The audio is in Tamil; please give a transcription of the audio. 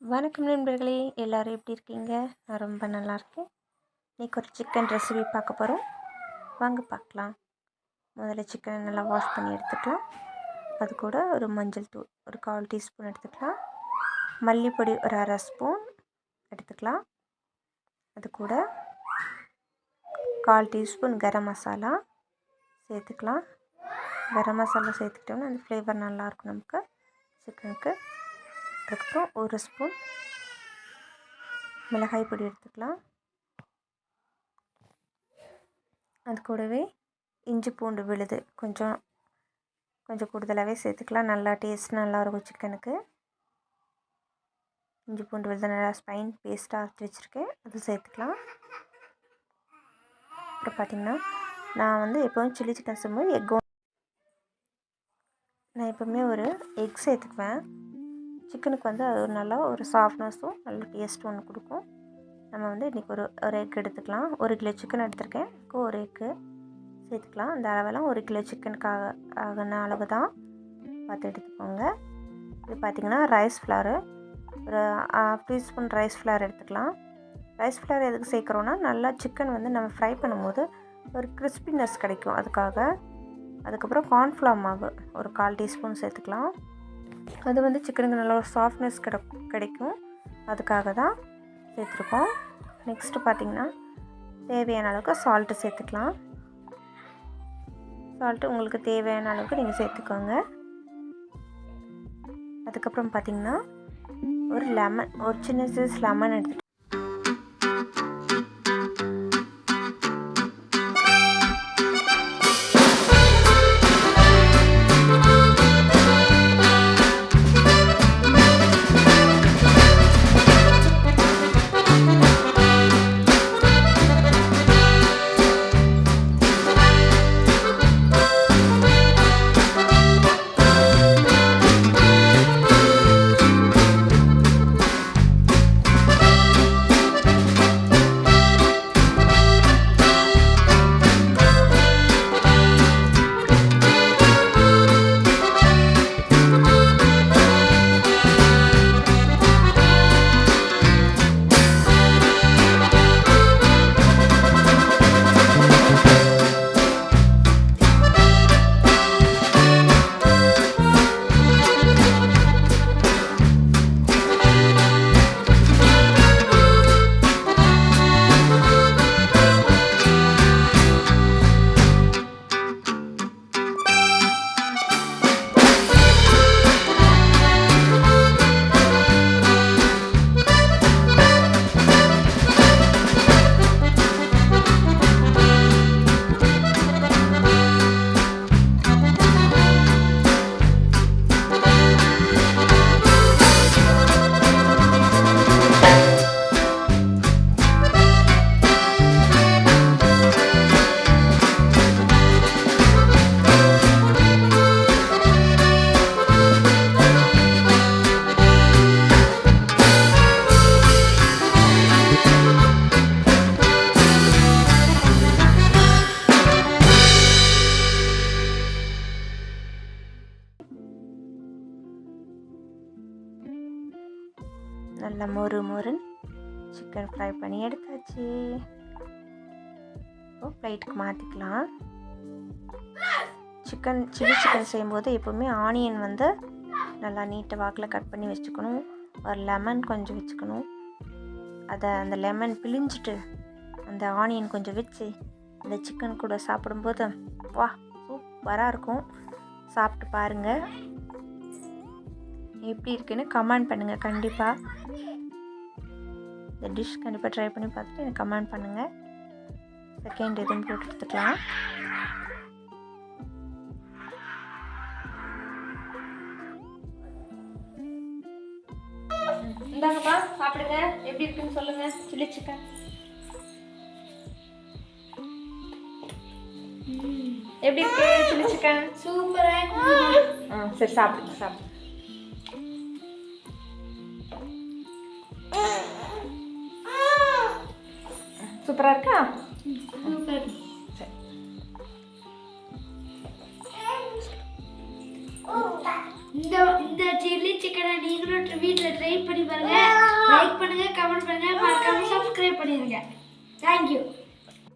வணக்கம் நண்பர்களே, எல்லோரும் எப்படி இருக்கீங்க? நான் ரொம்ப நல்லாயிருக்கேன். இன்றைக்கி ஒரு சிக்கன் ரெசிபி பார்க்க போகிறோம். வாங்க பார்க்கலாம். முதல்ல சிக்கனை நல்லா வாஷ் பண்ணி எடுத்துக்கலாம். அது கூட ஒரு மஞ்சள் தூள் ஒரு 1/4 டீஸ்பூன் எடுத்துக்கலாம். மல்லிப்பொடி ஒரு 1/2 ஸ்பூன் எடுத்துக்கலாம். அது கூட 1/4 டீஸ்பூன் கரம் மசாலா சேர்த்துக்கலாம். கரம் மசாலா சேர்த்துக்கிட்டோம்னா அந்த ஃப்ளேவர் நல்லாயிருக்கும் நமக்கு சிக்கனுக்கு. அதுக்கப்புறம் 1 ஸ்பூன் மிளகாய் பொடி எடுத்துக்கலாம். அது கூடவே இஞ்சி பூண்டு விழுது கொஞ்சம் கூடுதலாகவே சேர்த்துக்கலாம். நல்லா டேஸ்ட் நல்லாயிருக்கும் சிக்கனுக்கு. இஞ்சி பூண்டு விழுது நல்லா ஸ்பைன் பேஸ்ட்டாக அரைச்சி வச்சுருக்கேன், அது சேர்த்துக்கலாம். அப்புறம் பார்த்திங்கன்னா நான் எப்போவும் சில்லி சிக்கன் செய்யும்போது நான் எப்போவுமே ஒரு எக் சேர்த்துக்குவேன். சிக்கனுக்கு அது நல்லா ஒரு சாஃப்ட்னஸும் நல்ல டேஸ்ட்டும் ஒன்று கொடுக்கும். நம்ம இன்றைக்கி ஒரு எக் எடுத்துக்கலாம். 1 கிலோ சிக்கன் எடுத்திருக்கேன். ஒரு எக்கு சேர்த்துக்கலாம். அந்த அளவெல்லாம் 1 கிலோ சிக்கனுக்காக ஆகின அளவு தான் பார்த்து எடுத்துக்கோங்க. இது பார்த்திங்கன்னா ரைஸ் ஃப்ளாரு ஒரு 1/2 டீஸ்பூன் ரைஸ் ஃப்ளார் எடுத்துக்கலாம். ரைஸ் ஃப்ளார் எதுக்கு சேர்க்குறோன்னா நல்லா சிக்கன் நம்ம ஃப்ரை பண்ணும்போது ஒரு கிறிஸ்பினஸ் கிடைக்கும், அதுக்காக. அதுக்கப்புறம் கார்ன்ஃப்ளவர் மாவு ஒரு 1/4 டீஸ்பூன் சேர்த்துக்கலாம். அது சிக்கனுக்கு நல்ல ஒரு சாஃப்ட்னஸ் கிடைக்கும், அதுக்காக தான் சேர்த்துருக்கோம். நெக்ஸ்ட்டு பார்த்திங்கன்னா தேவையான அளவுக்கு சால்ட்டு சேர்த்துக்கலாம். சால்ட்டு உங்களுக்கு தேவையான அளவுக்கு நீங்கள் சேர்த்துக்கோங்க. அதுக்கப்புறம் பார்த்திங்கன்னா ஒரு சின்ன சைஸ் லெமன் எடுத்துகிட்டு நல்லா மொறுன்னு சிக்கன் ஃப்ரை பண்ணி எடுத்தாச்சு. பிளேட்டுக்கு மாற்றிக்கலாம். சில்லி சிக்கன் செய்யும்போது எப்போவுமே ஆனியன் நல்லா நீட்டை வாக்கில் கட் பண்ணி வச்சுக்கணும். ஒரு லெமன் கொஞ்சம் வச்சுக்கணும். அந்த லெமன் பிழிஞ்சிட்டு அந்த ஆனியன் கொஞ்சம் வச்சு அந்த சிக்கன் கூட சாப்பிடும்போது வா சூப்பராக இருக்கும். சாப்பிட்டு பாருங்கள், எப்படி இருக்குன்னு கமெண்ட் பண்ணுங்கள். கண்டிப்பாக இந்த டிஷ் கண்டிப்பாக ட்ரை பண்ணி பார்த்துட்டு எனக்கு கமெண்ட் பண்ணுங்கள். செகண்ட் எதுவும் போட்டு எடுத்துக்கலாம். இந்தாங்கப்பா சாப்பிடுங்க, எப்படி இருக்குன்னு சொல்லுங்கள். சில்லி சிக்கன் எப்படி இருக்கு? சில்லி சிக்கன் சூப்பராக. சரி சாப்பிடுங்க. சூப்பராக இருக்கா? சூப்பர். சரி, இந்த இந்த சில்லி சிக்கனை நீங்களும் வீட்டில் ட்ரை பண்ணி பாருங்க. லைக் பண்ணுங்க, கமெண்ட் பண்ணுங்க, மறக்காம சப்ஸ்கிரைப் பண்ணிடுங்க. தேங்க்யூ.